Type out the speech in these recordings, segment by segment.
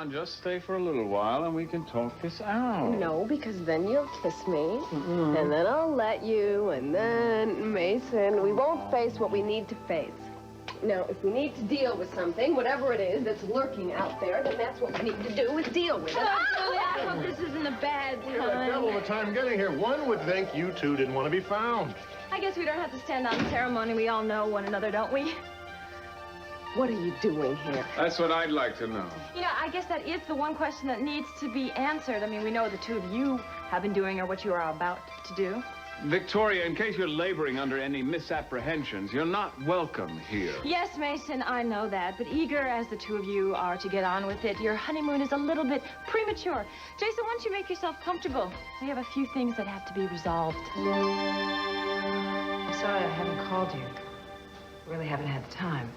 on, just stay for a little while and we can talk this out. No, because then you'll kiss me, and then I'll let you, and then, Mason, we won't face what we need to face. Now, if we need to deal with something, whatever it is that's lurking out there, then that's what we need to do, is deal with it. I hope this isn't a bad time. We had a devil of a time getting here. One would think you two didn't want to be found. I guess we don't have to stand on ceremony. We all know one another, don't we? What are you doing here? That's what I'd like to know. You know, I guess that is the one question that needs to be answered. I mean, we know what the two of you have been doing or what you are about to do. Victoria, in case you're laboring under any misapprehensions, you're not welcome here. Yes, Mason, I know that. But eager as the two of you are to get on with it, your honeymoon is a little bit premature. Jason, why don't you make yourself comfortable? We have a few things that have to be resolved. I'm sorry I haven't called you. Really haven't had the time.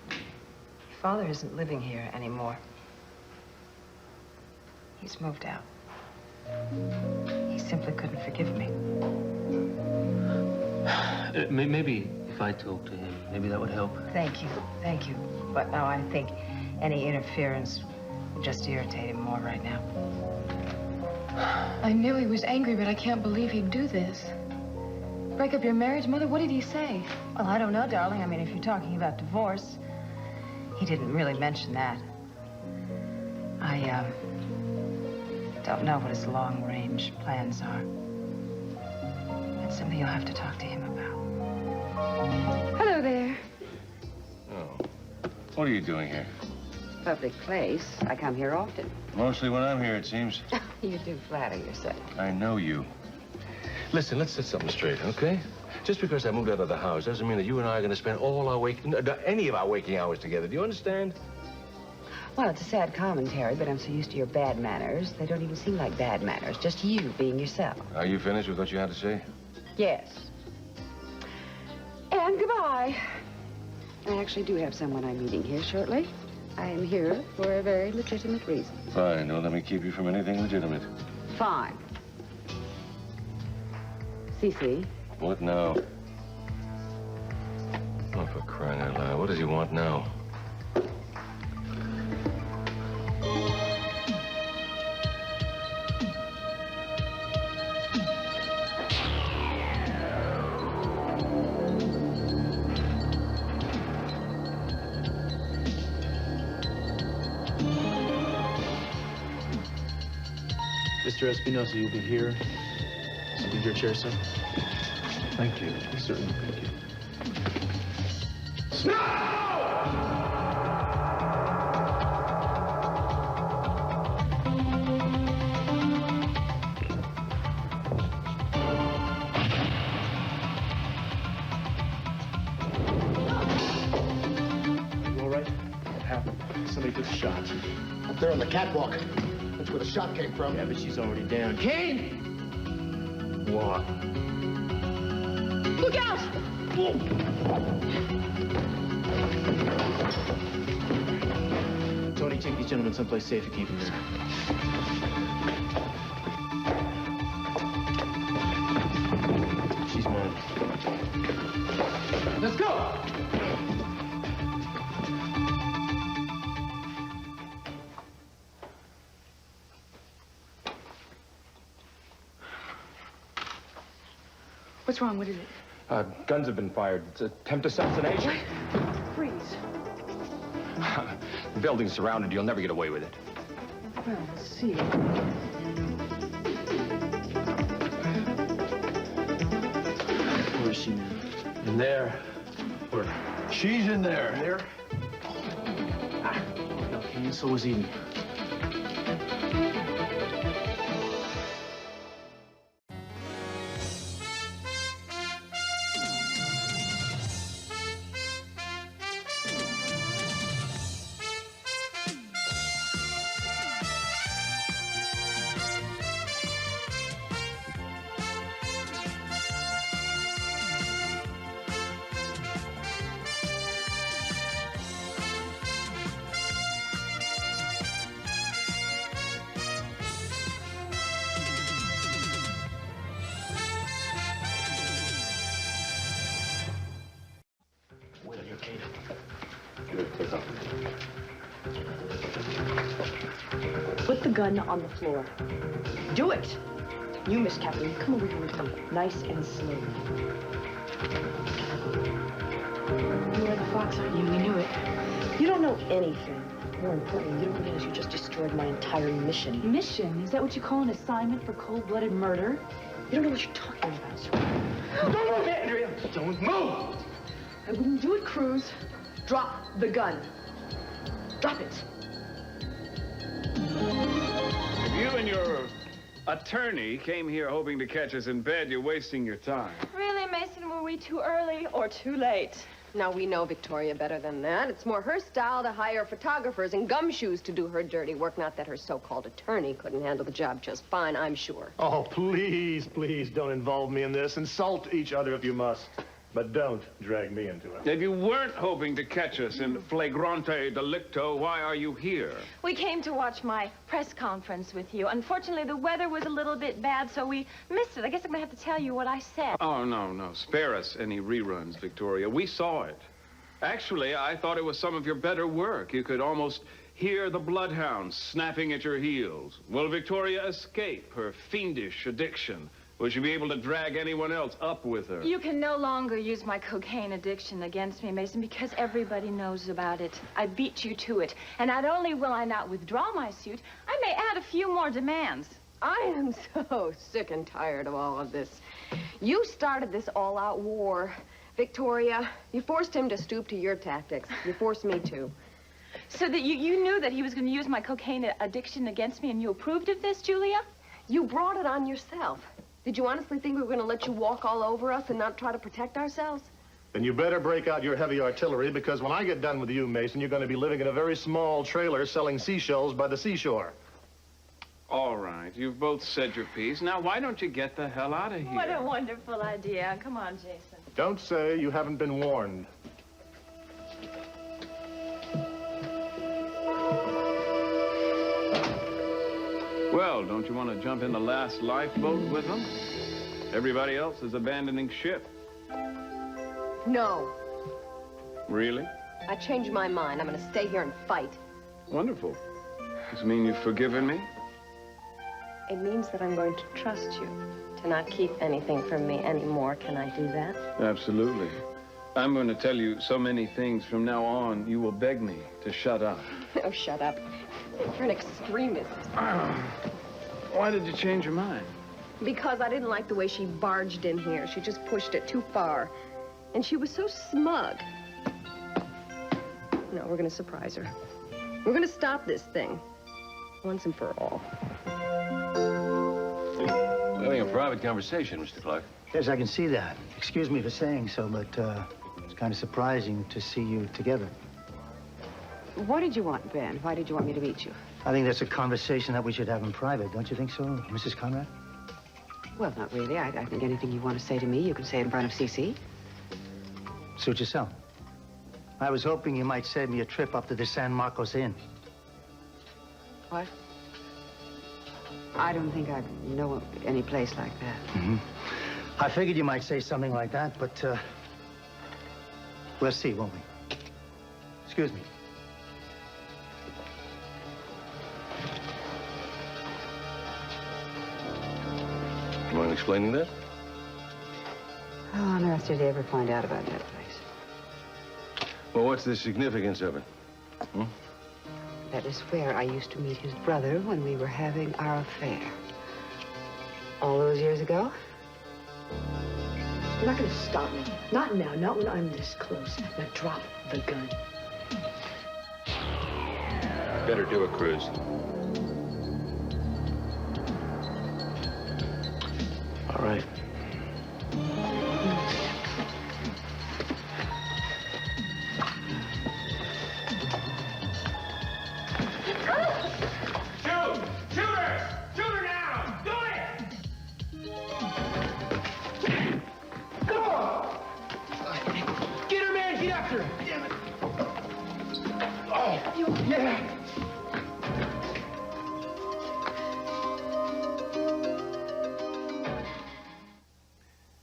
Your father isn't living here anymore. He's moved out. He simply couldn't forgive me. Maybe if I talk to him, maybe that would help. Thank you. Thank you. But no, I think any interference would just irritate him more right now. I knew he was angry, but I can't believe he'd do this. Break up your marriage, Mother? What did he say? Well, I don't know, darling. I mean, if you're talking about divorce, he didn't really mention that. I don't know what his long-range plans are. That's something you'll have to talk to him about. Hello there. Oh. What are you doing here? Public place. I come here often. Mostly when I'm here, it seems. You do flatter yourself. I know you. Listen, let's set something straight, okay? Just because I moved out of the house doesn't mean that you and I are going to spend all our any of our waking hours together. Do you understand? Well, it's a sad commentary, but I'm so used to your bad manners, they don't even seem like bad manners. Just you being yourself. Are you finished with what you had to say? Yes. And goodbye. I actually do have someone I'm meeting here shortly. I am here for a very legitimate reason. Fine. Don't let me keep you from anything legitimate. Fine. Cece. What now? Oh, for crying out loud. What does he want now? Mr. Espinosa, you'll be here. So be your chair, sir. Thank you. Certainly, thank you. You all right? What happened? Somebody took a shot. Up there on the catwalk. That's where the shot came from. Yeah, but she's already down. Kane! What? Look out! Tony, take these gentlemen someplace safe and keep them there. She's mine. Let's go! What's wrong? What is it? Guns have been fired. It's an attempt assassination. What? Freeze. The building's surrounded. You'll never get away with it. Well, let's see. Where is she now? In there. Where? She's in there. There? Ah, and so was Eden. gun on the floor. Do it! You, Miss Kathleen, come over here with me. Nice and slow. You are the fox, aren't you? We knew it. You don't know anything. More importantly, you don't realize you just destroyed my entire mission. Mission? Is that what you call an assignment for cold-blooded murder? You don't know what you're talking about, sir. Don't move, Andrea! Don't move! I wouldn't do it, Cruz. Drop the gun. Drop it. If you and your attorney came here hoping to catch us in bed, you're wasting your time. Really, Mason, were we too early or too late? Now, we know Victoria better than that. It's more her style to hire photographers and gumshoes to do her dirty work. Not that her so-called attorney couldn't handle the job just fine, I'm sure. Oh, please, please don't involve me in this. Insult each other if you must. But don't drag me into it. If you weren't hoping to catch us in flagrante delicto, why are you here? We came to watch my press conference with you. Unfortunately, the weather was a little bit bad, so we missed it. I guess I'm going to have to tell you what I said. Oh, no. Spare us any reruns, Victoria. We saw it. Actually, I thought it was some of your better work. You could almost hear the bloodhounds snapping at your heels. Will Victoria escape her fiendish addiction? Will she be able to drag anyone else up with her? You can no longer use my cocaine addiction against me, Mason, because everybody knows about it. I beat you to it. And not only will I not withdraw my suit, I may add a few more demands. I am so sick and tired of all of this. You started this all-out war. Victoria, you forced him to stoop to your tactics. You forced me to. So that you knew that he was going to use my cocaine addiction against me, and you approved of this, Julia? You brought it on yourself. Did you honestly think we were going to let you walk all over us and not try to protect ourselves? Then you better break out your heavy artillery, because when I get done with you, Mason, you're going to be living in a very small trailer selling seashells by the seashore. All right, you've both said your piece. Now, why don't you get the hell out of here? What a wonderful idea. Come on, Jason. Don't say you haven't been warned. Well, don't you want to jump in the last lifeboat with them? Everybody else is abandoning ship. No. Really? I changed my mind. I'm going to stay here and fight. Wonderful. Does it mean you've forgiven me? It means that I'm going to trust you to not keep anything from me anymore. Can I do that? Absolutely. I'm going to tell you so many things from now on, you will beg me to shut up. Oh, shut up. You're an extremist. Why did you change your mind? Because I didn't like the way she barged in here. She just pushed it too far. And she was so smug. No, we're going to surprise her. We're going to stop this thing. Once and for all. We're having a private conversation, Mr. Clark. Yes, I can see that. Excuse me for saying so, but it's kind of surprising to see you together. What did you want, Ben? Why did you want me to meet you? I think that's a conversation that we should have in private. Don't you think so, Mrs. Conrad? Well, not really. I think anything you want to say to me, you can say in front of C.C. Suit yourself. I was hoping you might save me a trip up to the San Marcos Inn. What? I don't think I know any place like that. Mm-hmm. I figured you might say something like that, but we'll see, won't we? Excuse me. You mind explaining that? How on earth did he ever find out about that place? Well, what's the significance of it? Hmm? That is where I used to meet his brother when we were having our affair. All those years ago? You're not going to stop me. Not now, not when I'm this close. Now drop the gun. Better do it, Cruz. All right.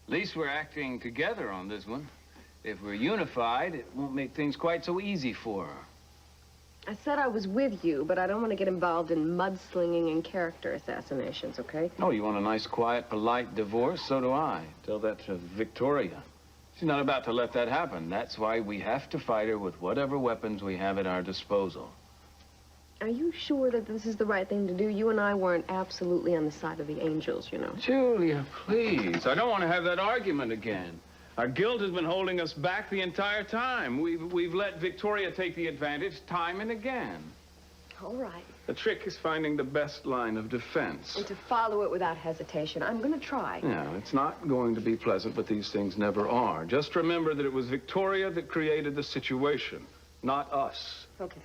At least we're acting together on this one. If we're unified, it won't make things quite so easy for her. I said I was with you, but I don't want to get involved in mudslinging and character assassinations, okay? Oh, you want a nice, quiet, polite divorce? So do I. Tell that to Victoria. She's not about to let that happen. That's why we have to fight her with whatever weapons we have at our disposal. Are you sure that this is the right thing to do? You and I weren't absolutely on the side of the angels, you know. Julia, please. I don't want to have that argument again. Our guilt has been holding us back the entire time. We've let Victoria take the advantage time and again. All right. The trick is finding the best line of defense. And to follow it without hesitation. I'm going to try. Yeah, it's not going to be pleasant, but these things never are. Just remember that it was Victoria that created the situation, not us. Okay.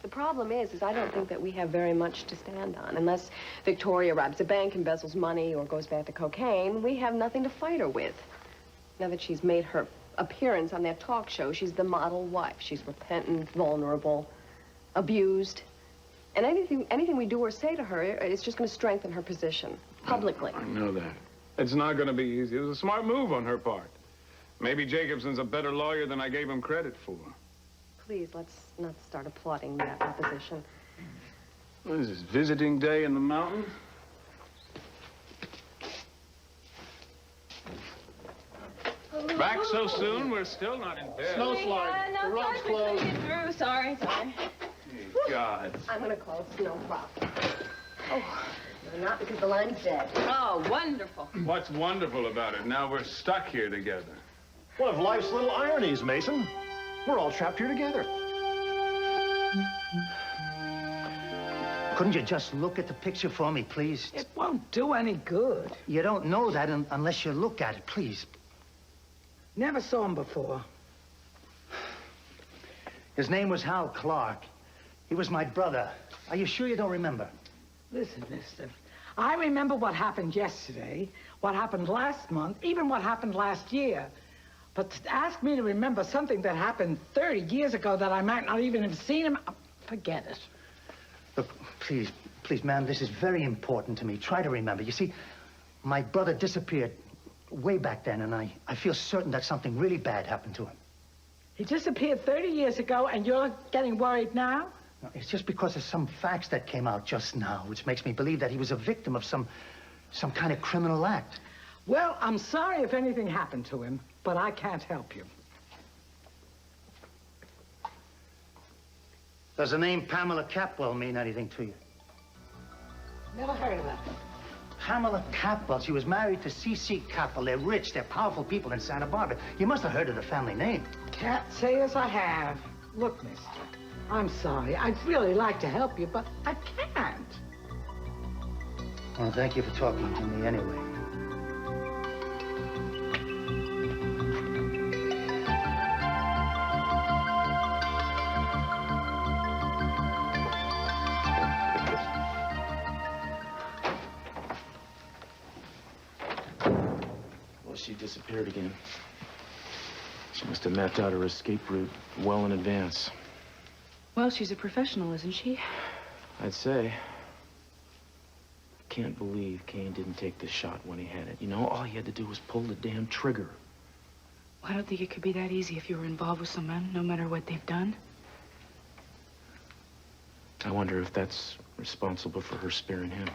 The problem is I don't think that we have very much to stand on. Unless Victoria robs a bank, embezzles money, or goes back to cocaine, we have nothing to fight her with. Now that she's made her appearance on that talk show, she's the model wife. She's repentant, vulnerable, abused. And anything we do or say to her, it's just going to strengthen her position, publicly. I know that. It's not going to be easy. It was a smart move on her part. Maybe Jacobson's a better lawyer than I gave him credit for. Please, let's not start applauding that opposition. What is this, visiting day in the mountain? Back so soon, we're still not in bed. Snow slide. The road's closed. Through. Sorry. God. I'm going to call it snow problem. Oh, no, not because the line's dead. Oh, wonderful. What's wonderful about it? Now we're stuck here together. One of life's little ironies, Mason. We're all trapped here together. Couldn't you just look at the picture for me, please? It won't do any good. You don't know that unless you look at it, please. Never saw him before. His name was Hal Clark. He was my brother. Are you sure you don't remember? Listen, mister. I remember what happened yesterday, what happened last month, even what happened last year. But to ask me to remember something that happened 30 years ago that I might not even have seen him, forget it. Look, please, ma'am, this is very important to me. Try to remember. You see, my brother disappeared way back then, and I feel certain that something really bad happened to him. He disappeared 30 years ago, and you're getting worried now? No, it's just because of some facts that came out just now, which makes me believe that he was a victim of some kind of criminal act. Well, I'm sorry if anything happened to him, but I can't help you. Does the name Pamela Capwell mean anything to you? Never heard of that. Pamela Capwell. She was married to C.C. Capwell. They're rich. They're powerful people in Santa Barbara. You must have heard of the family name. Can't say as I have. Look, mister, I'm sorry. I'd really like to help you, but I can't. Well, thank you for talking to me anyway. She disappeared again. She must have mapped out her escape route well in advance. Well, she's a professional, isn't she? I'd say. I can't believe Kane didn't take the shot when he had it. You know, all he had to do was pull the damn trigger. Well, I don't think it could be that easy if you were involved with someone, no matter what they've done. I wonder if that's responsible for her sparing him.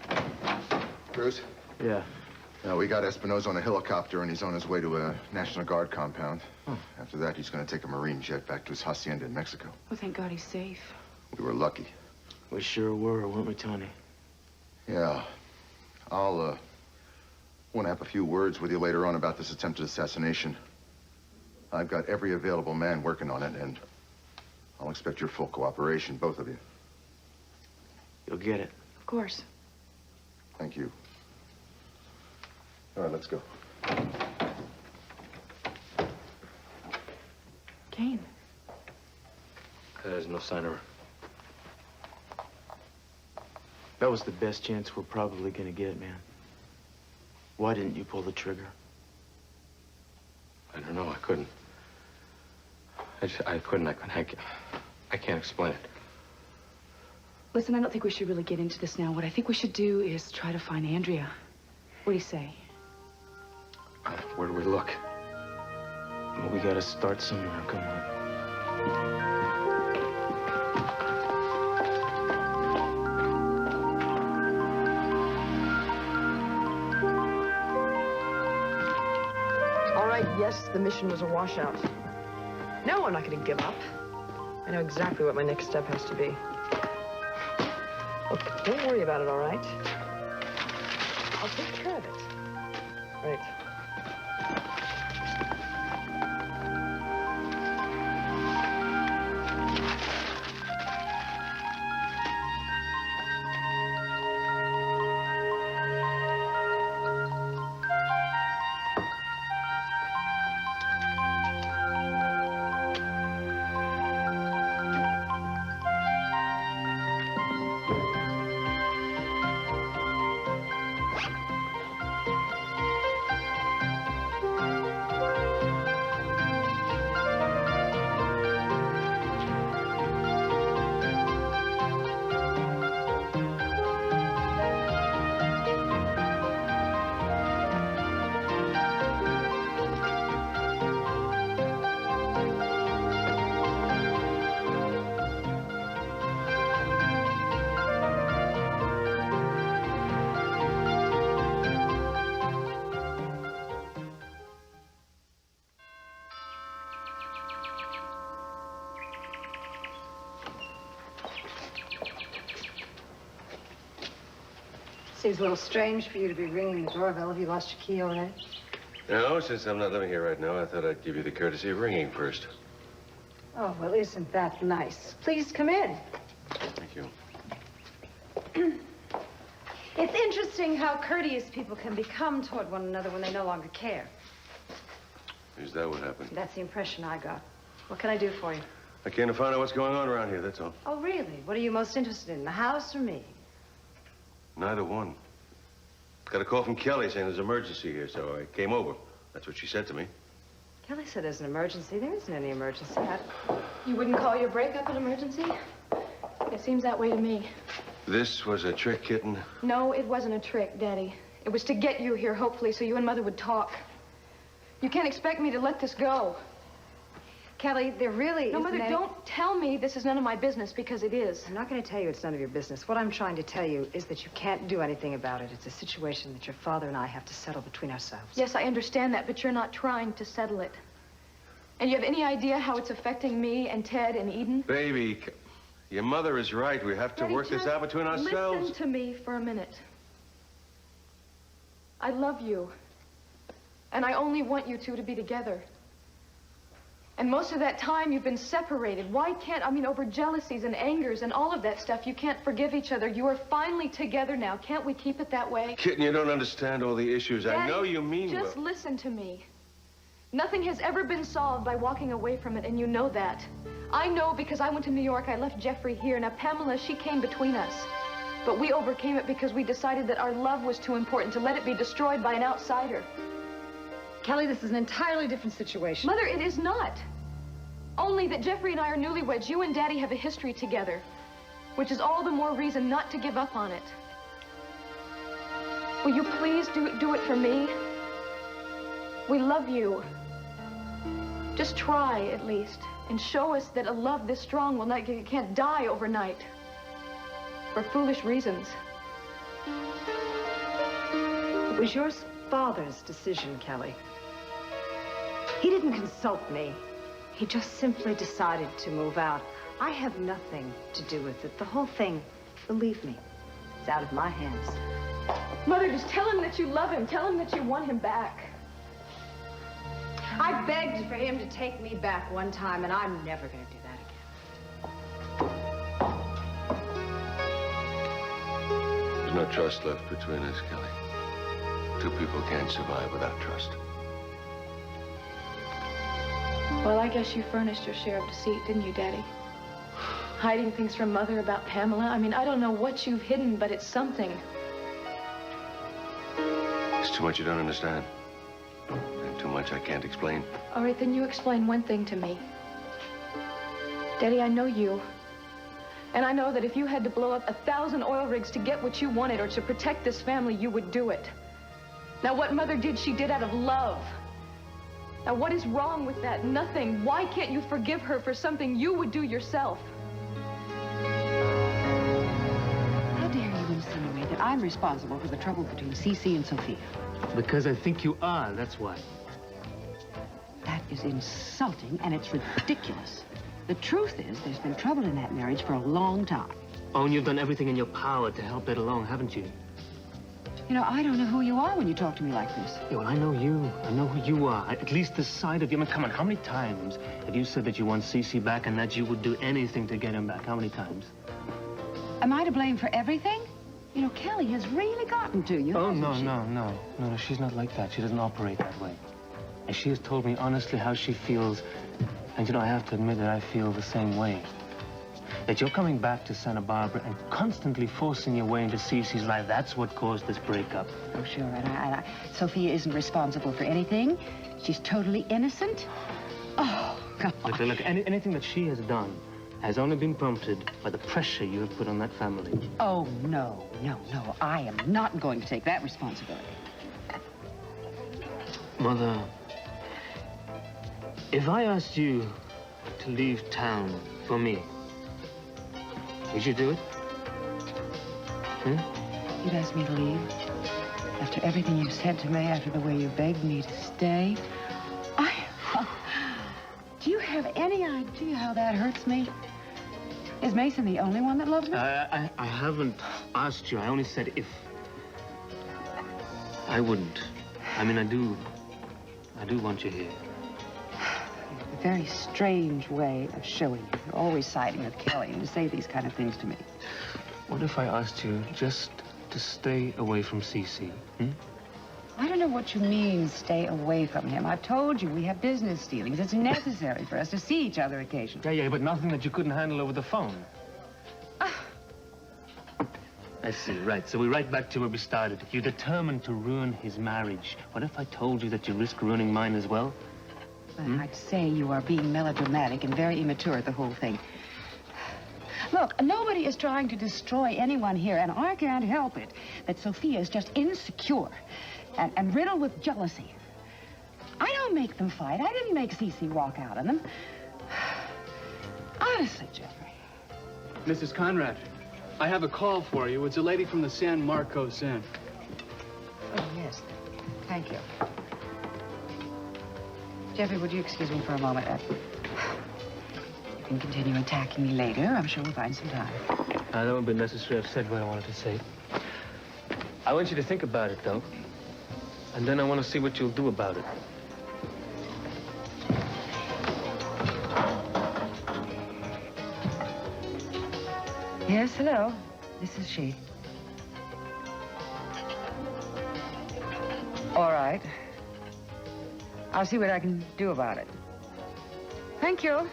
Bruce? Yeah. We got Espinosa on a helicopter, and he's on his way to a National Guard compound. Oh. After that, he's going to take a Marine jet back to his hacienda in Mexico. Oh, thank God he's safe. We were lucky. We sure were, weren't we, Tony? Yeah. I'll want to have a few words with you later on about this attempted assassination. I've got every available man working on it, and I'll expect your full cooperation, both of you. You'll get it. Of course. Thank you. All right, let's go. Kane. There's no sign of her. That was the best chance we're probably gonna get, man. Why didn't you pull the trigger? I don't know. I couldn't. I can't explain it. Listen, I don't think we should really get into this now. What I think we should do is try to find Andrea. What do you say? Where do we look? Well, we gotta start somewhere. Come on. yes, the mission was a washout. No, I'm not going to give up. I know exactly what my next step has to be. Look, don't worry about it, all right? I'll take care of it. Right. Seems a little strange for you to be ringing the doorbell. Have you lost your key already? No, since I'm not living here right now, I thought I'd give you the courtesy of ringing first. Oh, well, isn't that nice? Please come in. Thank you. It's interesting how courteous people can become toward one another when they no longer care. Is that what happened? That's the impression I got. What can I do for you? I came to find out what's going on around here, that's all. Oh, really? What are you most interested in, the house or me? Neither one. Got a call from Kelly saying there's an emergency here, so I came over. That's what she said to me. Kelly said there's an emergency. There isn't any emergency. You wouldn't call your breakup an emergency? It seems that way to me. This was a trick, kitten? No, it wasn't a trick, Daddy. It was to get you here, hopefully, so you and Mother would talk. You can't expect me to let this go. Kelly, there really No, isn't Mother, don't tell me this is none of my business, because it is. I'm not going to tell you it's none of your business. What I'm trying to tell you is that you can't do anything about it. It's a situation that your father and I have to settle between ourselves. Yes, I understand that, but you're not trying to settle it. And you have any idea how it's affecting me and Ted and Eden? Baby, your mother is right. We have to Daddy, work this out between ourselves. Listen to me for a minute. I love you. And I only want you two to be together. And most of that time you've been separated. Why can't, over jealousies and angers and all of that stuff, you can't forgive each other. You are finally together now. Can't we keep it that way? Kitten, you don't understand all the issues. Daddy, I know you mean well. Just listen to me. Nothing has ever been solved by walking away from it, and you know that. I know because I went to New York. I left Jeffrey here. Now, Pamela, she came between us. But we overcame it because we decided that our love was too important to let it be destroyed by an outsider. Kelly, this is an entirely different situation. Mother, it is not. Only that Jeffrey and I are newlyweds. You and Daddy have a history together, which is all the more reason not to give up on it. Will you please do it for me? We love you. Just try, at least, and show us that a love this strong will not, it can't die overnight for foolish reasons. It was your father's decision, Kelly. He didn't consult me. He just simply decided to move out. I have nothing to do with it. The whole thing, believe me, is out of my hands. Mother, just tell him that you love him. Tell him that you want him back. I begged for him to take me back one time, and I'm never going to do that again. There's no trust left between us, Kelly. Two people can't survive without trust. Well, I guess you furnished your share of deceit, didn't you, Daddy? Hiding things from Mother about Pamela. I don't know what you've hidden, but it's something. There's too much you don't understand. And too much I can't explain. All right, then you explain one thing to me. Daddy, I know you. And I know that if you had to blow up 1,000 oil rigs to get what you wanted or to protect this family, you would do it. Now, what Mother did, she did out of love. Now, what is wrong with that? Nothing. Why can't you forgive her for something you would do yourself? How dare you insinuate that I'm responsible for the trouble between Cece and Sophia? Because I think you are, that's why. is insulting and it's ridiculous. The truth is, there's been trouble in that marriage for a long time. Oh, and you've done everything in your power to help it along, haven't you? You know, I don't know who you are when you talk to me like this. Yeah, well, I know you. I know who you are. At least the side of you. I mean, come on, how many times have you said that you want Cece back and that you would do anything to get him back? How many times? Am I to blame for everything? You know, Kelly has really gotten to you, Oh, hasn't she? no, she's not like that. She doesn't operate that way. And she has told me honestly how she feels. And, you know, I have to admit that I feel the same way. That you're coming back to Santa Barbara and constantly forcing your way into Cece's life, that's what caused this breakup. Oh, sure, and Sophia isn't responsible for anything. She's totally innocent. Oh, God. Look, anything that she has done has only been prompted by the pressure you have put on that family. Oh, no. I am not going to take that responsibility. Mother, if I asked you to leave town for me, would you do it? You'd ask me to leave? After everything you said to me, after the way you begged me to stay? Do you have any idea how that hurts me? Is Mason the only one that loves me? I haven't asked you. I only said if. I wouldn't. I mean, I do want you here. A very strange way of showing you. You're always siding with Kelly and to say these kind of things to me. What if I asked you just to stay away from Cece? I don't know what you mean, stay away from him. I've told you we have business dealings. It's necessary for us to see each other occasionally. Yeah, but nothing that you couldn't handle over the phone. I see, right. So we're right back to where we started. You're determined to ruin his marriage. What if I told you that you risk ruining mine as well? I'd say you are being melodramatic and very immature at the whole thing. Look, nobody is trying to destroy anyone here, and I can't help it that Sophia is just insecure and riddled with jealousy. I don't make them fight. I didn't make Cece walk out on them. Honestly, Jeffrey. Mrs. Conrad, I have a call for you. It's a lady from the San Marcos Inn. Oh, yes. Thank you. Jeffrey, would you excuse me for a moment? You can continue attacking me later. I'm sure we'll find some time. That won't be necessary. I've said what I wanted to say. I want you to think about it, though. And then I want to see what you'll do about it. Yes, hello. This is she. All right. I'll see what I can do about it. Thank you.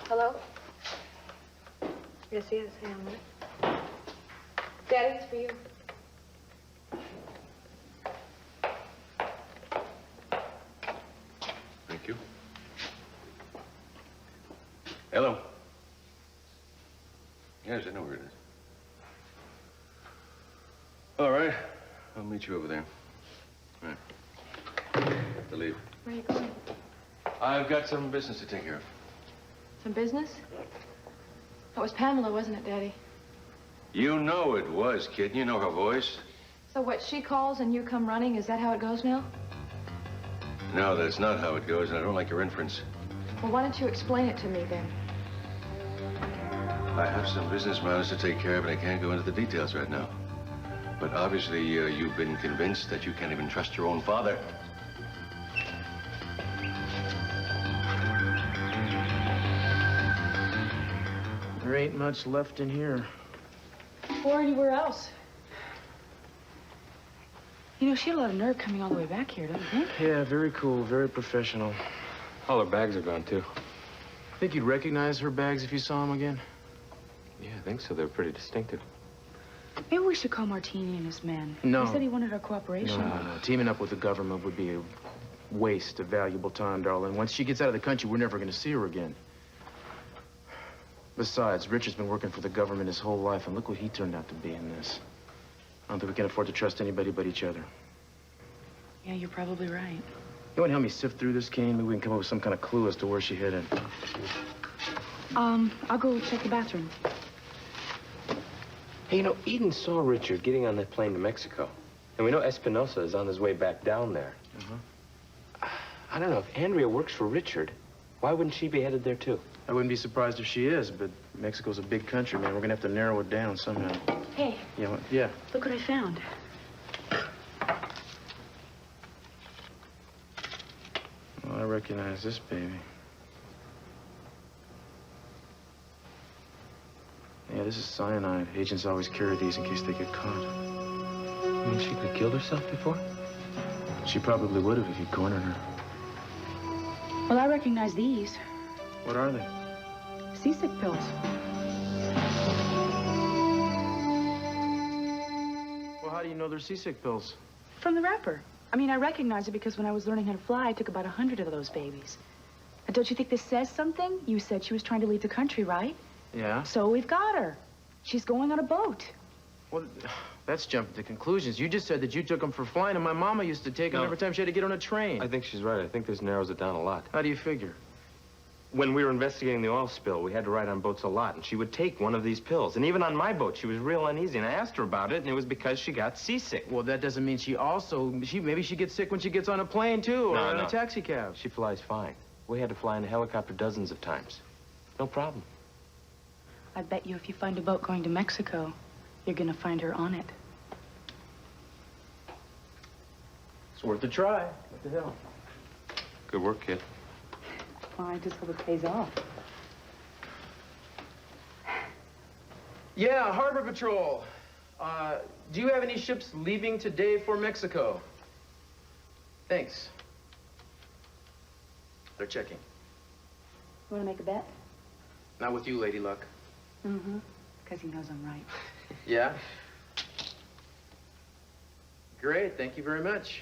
Hello? Yes, Hamlet. Daddy, it's for you. Thank you. Hello. Yes, I know where it is. All right. I'll meet you over there. All right. Have to leave. Where are you going? I've got some business to take care of. Some business? That was Pamela, wasn't it, Daddy? You know it was, kid. You know her voice. So what, she calls and you come running? Is that how it goes now? No, that's not how it goes, and I don't like your inference. Well, why don't you explain it to me, then? I have some business matters to take care of, and I can't go into the details right now. But obviously, you've been convinced that you can't even trust your own father. There ain't much left in here. Or anywhere else. You know, she had a lot of nerve coming all the way back here, don't you think? Yeah, very cool, very professional. All her bags are gone, too. Think you'd recognize her bags if you saw them again? Yeah, I think so. They're pretty distinctive. Maybe we should call Martini and his men. No. He said he wanted our cooperation. No. Teaming up with the government would be a waste of valuable time, darling. Once she gets out of the country, we're never going to see her again. Besides, Richard's been working for the government his whole life, and look what he turned out to be in this. I don't think we can afford to trust anybody but each other. Yeah, you're probably right. You want to help me sift through this, Kane? Maybe we can come up with some kind of clue as to where she headed. I'll go check the bathroom. Hey, you know, Eden saw Richard getting on that plane to Mexico. And we know Espinosa is on his way back down there. I don't know, if Andrea works for Richard, why wouldn't she be headed there, too? I wouldn't be surprised if she is, but Mexico's a big country, man. We're gonna have to narrow it down somehow. Hey. Yeah, yeah. Look what I found. Well, I recognize this baby. Yeah, this is cyanide. Agents always carry these in case they get caught. You mean she could have killed herself before? She probably would have if you'd cornered her. Well, I recognize these. What are they? Seasick pills. Well, how do you know they're seasick pills? From the wrapper. I mean, I recognize it because when I was learning how to fly, I took about 100 of those babies. And don't you think this says something? You said she was trying to leave the country, right? Yeah. So we've got her. She's going on a boat. Well, that's jumping to conclusions. You just said that you took them for flying, and my mama used to take them every time she had to get on a train. I think she's right. I think this narrows it down a lot. How do you figure? When we were investigating the oil spill, we had to ride on boats a lot, and she would take one of these pills. And even on my boat, she was real uneasy, and I asked her about it, and it was because she got seasick. Well, that doesn't mean maybe she gets sick when she gets on a plane, too, or in a taxi cab. She flies fine. We had to fly in a helicopter dozens of times. No problem. I bet you if you find a boat going to Mexico, you're gonna find her on it. It's worth a try. What the hell? Good work, kid. Well, I just hope it pays off. Yeah, Harbor Patrol. Do you have any ships leaving today for Mexico? Thanks. They're checking. You wanna make a bet? Not with you, Lady Luck. Mm-hmm. Because he knows I'm right. Yeah? Great, thank you very much.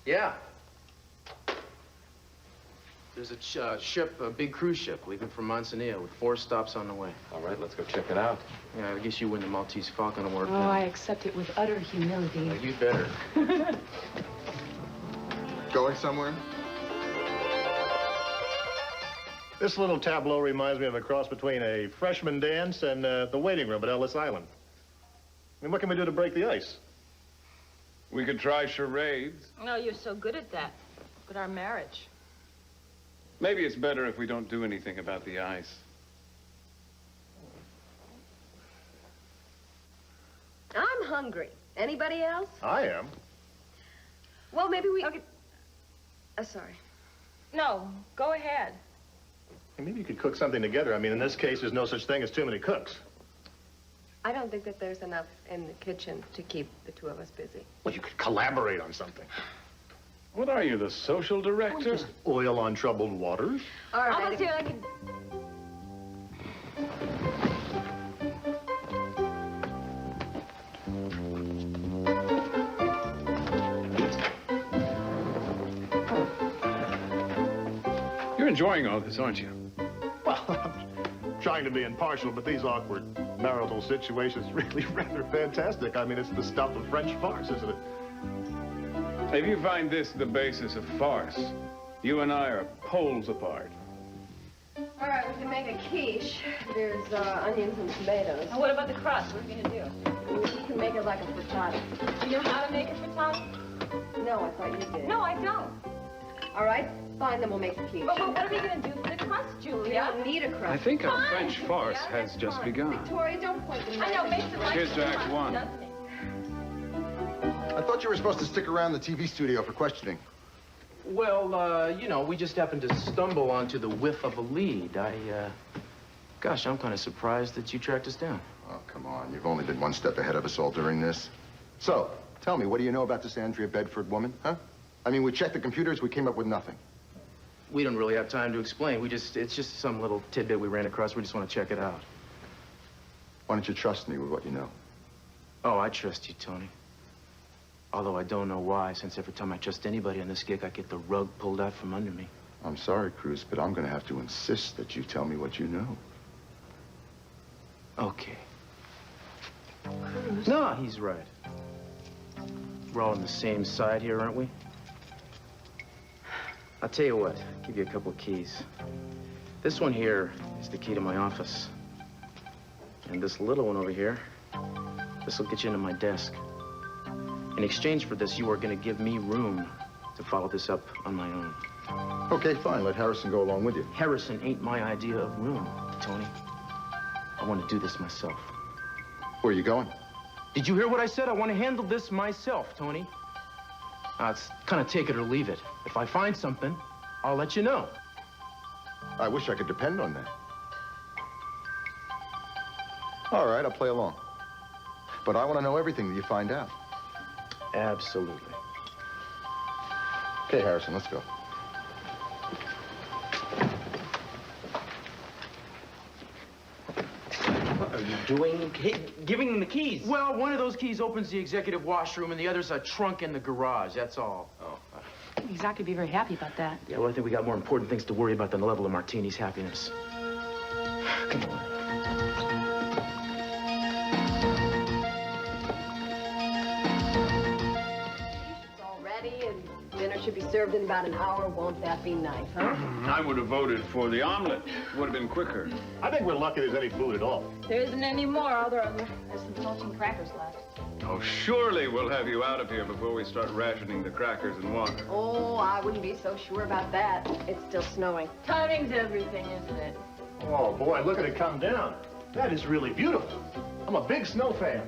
Yeah. There's a ship, a big cruise ship, leaving from Manzanillo with 4 stops on the way. All right, let's go check it out. Yeah, I guess you win the Maltese Falcon Award. Oh, I accept it with utter humility. You'd better. Going somewhere? This little tableau reminds me of a cross between a freshman dance and the waiting room at Ellis Island. I mean, what can we do to break the ice? We could try charades. Oh, you're so good at that. But our marriage. Maybe it's better if we don't do anything about the ice. I'm hungry. Anybody else? I am. Well, maybe we... Okay. Sorry. No, go ahead. Hey, maybe you could cook something together. I mean, in this case, there's no such thing as too many cooks. I don't think that there's enough in the kitchen to keep the two of us busy. Well, you could collaborate on something. What are you, the social director? Just oil on troubled waters. All right. Almost here, I can... You're enjoying all this, aren't you? Well, I'm trying to be impartial, but these awkward marital situations really rather fantastic. I mean, it's the stuff of French farce, isn't it? If you find this the basis of farce, you and I are poles apart. All right, we can make a quiche. There's onions and tomatoes. And what about the crust? What are we gonna do? We can make it like a frittata. Do you know how to make a frittata? No, I thought you did. No, I don't. All right, fine, then we'll make the quiche. But what are we gonna do for the crust, Julia? We don't need a crust. I think our Fine. French farce has just begun. Victoria, don't point the I know, Mason likes Here's the to Act crust, One. doesn't he? I thought you were supposed to stick around the TV studio for questioning. Well, you know, we just happened to stumble onto the whiff of a lead. Gosh, I'm kind of surprised that you tracked us down. Oh, come on. You've only been one step ahead of us all during this. So, tell me, what do you know about this Andrea Bedford woman, huh? I mean, we checked the computers, we came up with nothing. We don't really have time to explain. It's just some little tidbit we ran across. We just want to check it out. Why don't you trust me with what you know? Oh, I trust you, Tony. Although I don't know why, since every time I trust anybody on this gig, I get the rug pulled out from under me. I'm sorry, Cruz, but I'm going to have to insist that you tell me what you know. Okay. No, he's right. We're all on the same side here, aren't we? I'll tell you what, I'll give you a couple of keys. This one here is the key to my office. And this little one over here, this will get you into my desk. In exchange for this, you are going to give me room to follow this up on my own. Okay, fine. Let Harrison go along with you. Harrison ain't my idea of room, Tony. I want to do this myself. Where are you going? Did you hear what I said? I want to handle this myself, Tony. It's kind of take it or leave it. If I find something, I'll let you know. I wish I could depend on that. All right, I'll play along. But I want to know everything that you find out. Absolutely. Okay, Harrison, let's go. What are you doing? Giving him the keys? Well, one of those keys opens the executive washroom, and the other's a trunk in the garage. That's all. Oh. He's not going to be very happy about that. Yeah, well, I think we got more important things to worry about than the level of Martini's happiness. Come on. It's all ready, and dinner should be served in about an hour. Won't that be nice, huh? I would have voted for the omelet. Would have been quicker. I think we're lucky there's any food at all. There isn't any more, although there's some saltine crackers left. Oh, surely we'll have you out of here before we start rationing the crackers and water. Oh, I wouldn't be so sure about that. It's still snowing. Timing's everything, isn't it? Oh, boy, look at it come down. That is really beautiful. I'm a big snow fan.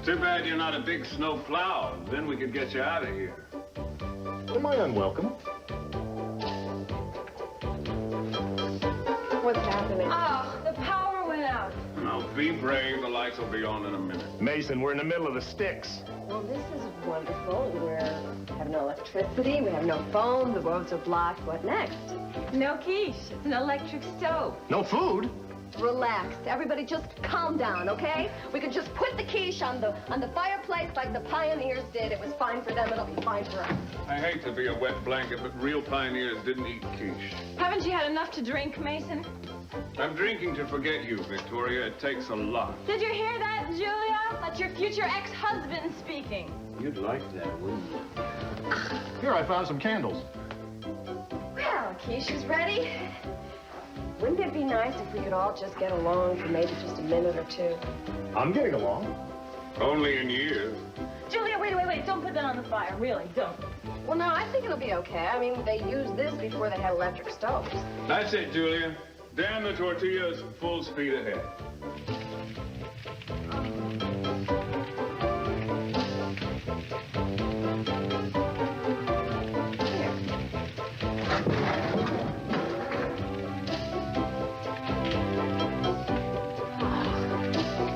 Too bad you're not a big snow plow. Then we could get you out of here. Am I unwelcome? What's happening? Oh, the power went out. Now, be brave. The lights will be on in a minute. Mason, we're in the middle of the sticks. Well, this is wonderful. We have no electricity. We have no phone. The roads are blocked. What next? No quiche. It's an electric stove. No food? Relax. Everybody just calm down, okay? We could just put the quiche on the fireplace like the pioneers did. It was fine for them. It'll be fine for us. I hate to be a wet blanket, but real pioneers didn't eat quiche. Haven't you had enough to drink, Mason? I'm drinking to forget you, Victoria. It takes a lot. Did you hear that, Julia? That's your future ex-husband speaking. You'd like that, wouldn't you? Here, I found some candles. Well, quiche is ready. Wouldn't it be nice if we could all just get along for maybe just a minute or two? I'm getting along. Only in years. Julia, wait. Don't put that on the fire. Really, don't. Well, no, I think it'll be okay. I mean, they used this before they had electric stoves. That's it, Julia. Damn the tortillas, full speed ahead.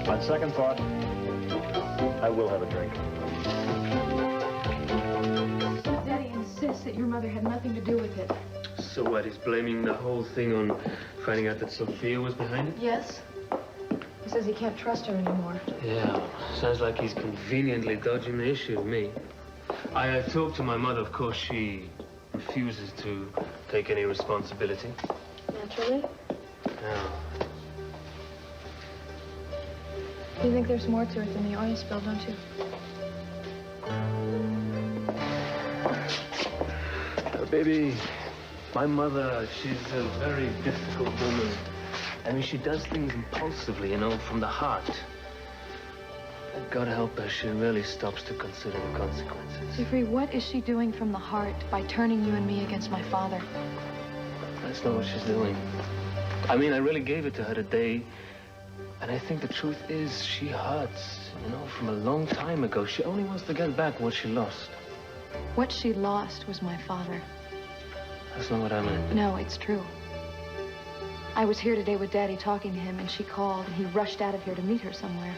On second thought, I will have a drink. Daddy insists that your mother had nothing to do with it. So what, he's blaming the whole thing on finding out that Sophia was behind it? Yes. He says he can't trust her anymore. Yeah, sounds like he's conveniently dodging the issue with me. I talked to my mother, of course. She refuses to take any responsibility. Naturally. Yeah. You think there's more to it than the oil spill, don't you? Baby, my mother, she's a very difficult woman. I mean, she does things impulsively, you know, from the heart. God help her, she really stops to consider the consequences. Jeffrey, what is she doing from the heart by turning you and me against my father? That's not what she's doing. I mean, I really gave it to her today. And I think the truth is she hurts, you know, from a long time ago. She only wants to get back what she lost. What she lost was my father. That's not what I meant. No, it's true. I was here today with Daddy talking to him, and she called, and he rushed out of here to meet her somewhere.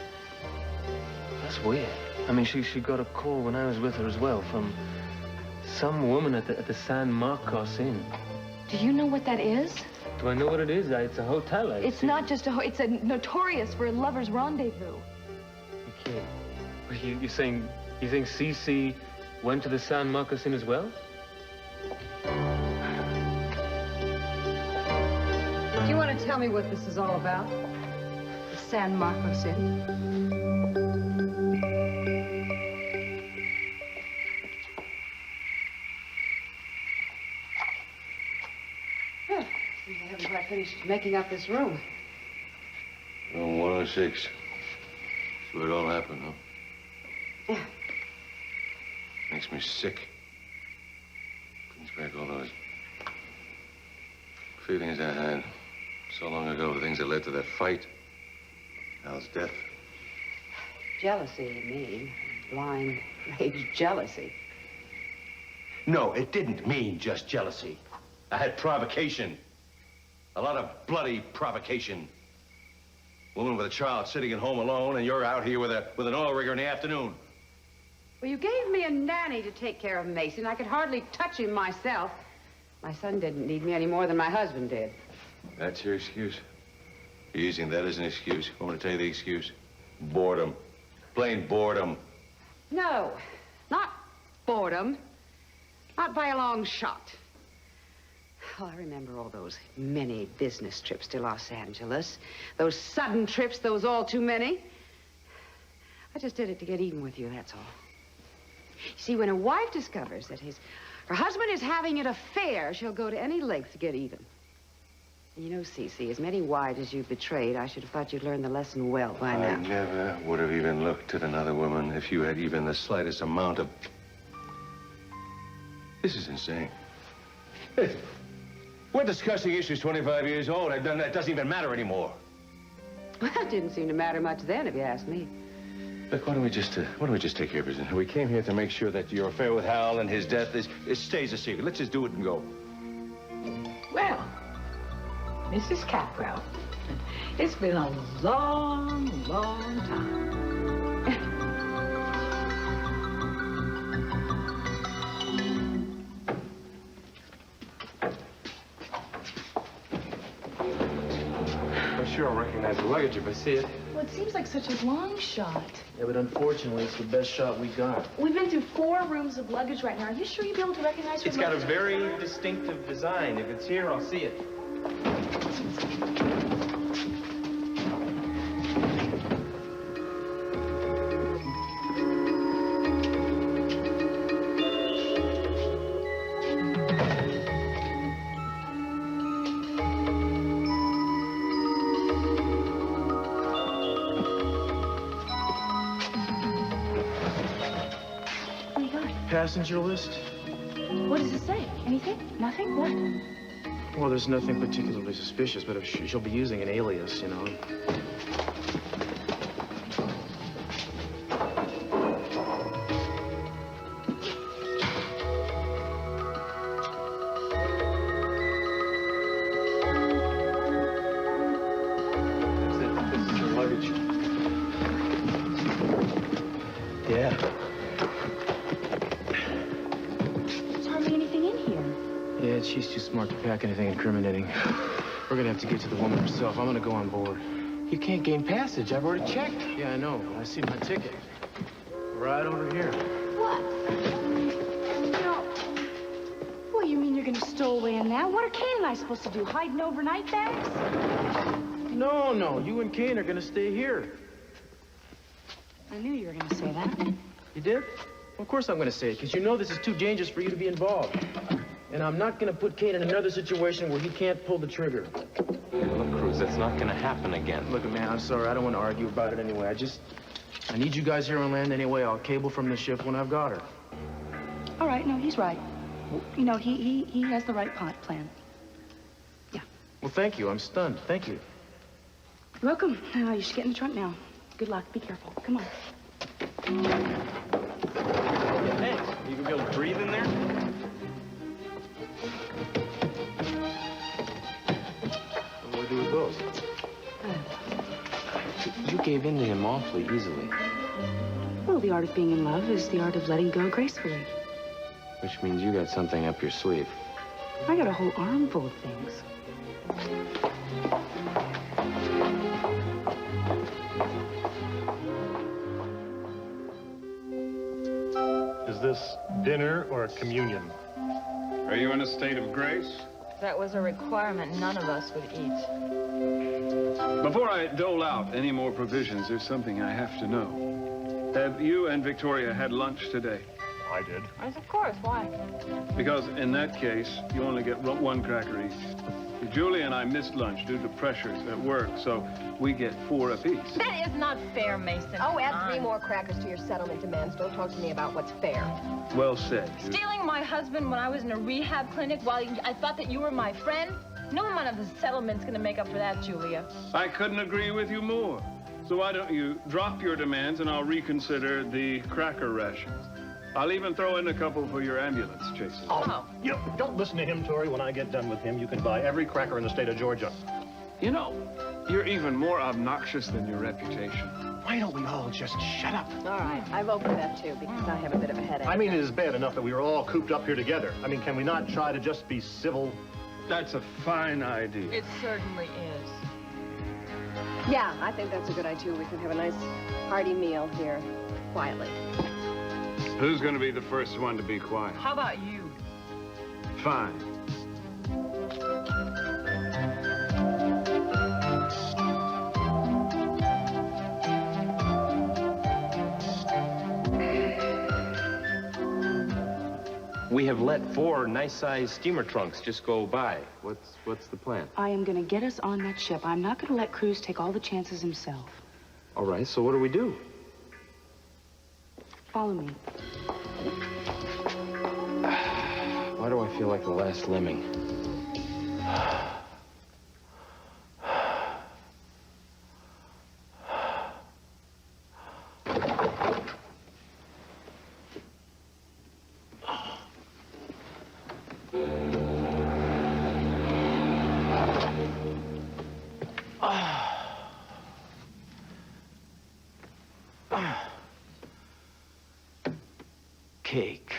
That's weird. I mean, she got a call when I was with her as well from some woman at the San Marcos Inn. Do you know what that is? Do I know what it is? It's a hotel. It's not just it's a notorious for a lover's rendezvous. Okay. You're saying you think Cece went to the San Marcos Inn as well? Do you want to tell me what this is all about? The San Marcos Inn. finished making up this room. Oh, 106. That's where it all happened, huh? Yeah. Makes me sick. Brings back all those feelings I had so long ago, the things that led to that fight. Al's death. Jealousy, you mean? Blind, rage jealousy. No, it didn't mean just jealousy. I had provocation. A lot of bloody provocation. Woman with a child sitting at home alone, and you're out here with an oil rigger in the afternoon. Well, you gave me a nanny to take care of Mason. I could hardly touch him myself. My son didn't need me any more than my husband did. That's your excuse? You're using that as an excuse. I want to tell you the excuse. Boredom. Plain boredom. No, not boredom. Not by a long shot. Oh, I remember all those many business trips to Los Angeles. Those sudden trips, those all too many. I just did it to get even with you, that's all. You see, when a wife discovers that her husband is having an affair, she'll go to any length to get even. And you know, Cece, as many wives as you've betrayed, I should have thought you'd learned the lesson well by now. I never would have even looked at another woman if you had even the slightest amount of... This is insane. We're discussing issues 25 years old. That doesn't even matter anymore. Well, it didn't seem to matter much then, if you ask me. Look, why don't we just take care of business? We came here to make sure that your affair with Hal and his death it stays a secret. Let's just do it and go. Well, Mrs. Capwell, it's been a long, long time. I'm sure I'll recognize the luggage if I see it. Well, it seems like such a long shot. Yeah, but unfortunately, it's the best shot we got. We've been through 4 rooms of luggage right now. Are you sure you'll be able to recognize It's got a very distinctive design. If it's here, I'll see it. Passenger list? What does it say? Anything? Nothing? What? Well, there's nothing particularly suspicious, but if she'll be using an alias, you know. That's it. This is your luggage. Yeah. Yeah, she's too smart to pack anything incriminating. We're gonna have to get to the woman herself. I'm gonna go on board. You can't gain passage. I've already checked. Yeah, I know, but I see my ticket. Right over here. What? No. Well, you mean you're gonna stow away in that? What are Kane and I supposed to do? Hide in overnight bags? No. You and Kane are gonna stay here. I knew you were gonna say that. You did? Well, of course I'm gonna say it, because you know this is too dangerous for you to be involved. And I'm not gonna put Kane in another situation where he can't pull the trigger. Hey, look, Cruz, that's not gonna happen again. Look, man, I'm sorry. I don't want to argue about it anyway. I need you guys here on land anyway. I'll cable from the ship when I've got her. All right, no, he's right. You know, he has the right plan. Yeah. Well, thank you. I'm stunned. Thank you. You're welcome. You should get in the trunk now. Good luck. Be careful. Come on. Yeah, thanks. You gonna be able to breathe in there? What do we do with those? You gave in to him awfully easily. Well, the art of being in love is the art of letting go gracefully. Which means you got something up your sleeve. I got a whole armful of things. Is this dinner or communion? Are you in a state of grace? That was a requirement none of us would eat. Before I dole out any more provisions, there's something I have to know. Have you and Victoria had lunch today? I did. Yes, of course. Why? Because in that case, you only get one cracker each. Julie and I missed lunch due to pressures at work, so we get 4 apiece. That is not fair, Mason. Oh, add 3 more crackers to your settlement demands. Don't talk to me about what's fair. Well said. Stealing my husband when I was in a rehab clinic while I thought that you were my friend? No amount of the settlement's gonna make up for that, Julia. I couldn't agree with you more. So why don't you drop your demands and I'll reconsider the cracker rations. I'll even throw in a couple for your ambulance chases. Oh, you don't listen to him, Tori. When I get done with him, you can buy every cracker in the state of Georgia. You know, you're even more obnoxious than your reputation. Why don't we all just shut up? All right, I vote for that, too, because I have a bit of a headache. I mean, it is bad enough that we were all cooped up here together. I mean, can we not try to just be civil? That's a fine idea. It certainly is. Yeah, I think that's a good idea, too. We can have a nice hearty meal here, quietly. Who's going to be the first one to be quiet? How about you? Fine. We have let 4 nice-sized steamer trunks just go by. What's the plan? I am going to get us on that ship. I'm not going to let Cruz take all the chances himself. All right, so what do we do? Follow me. Why do I feel like the last lemming? Cake.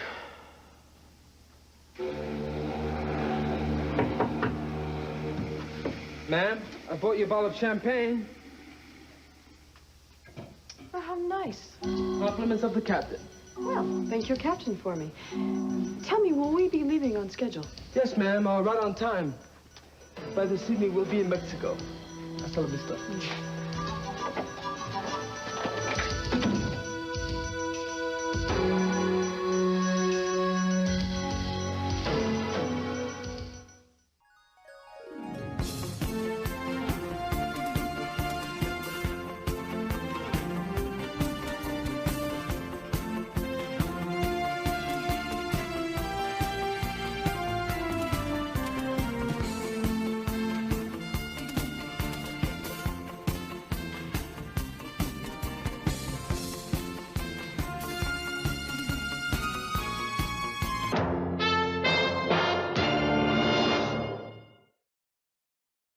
Ma'am, I bought you a bottle of champagne. Oh, how nice. Compliments of the captain. Well, thank your captain for me. Tell me, will we be leaving on schedule? Yes, ma'am, right on time. By this evening, we'll be in Mexico. Hasta la vista.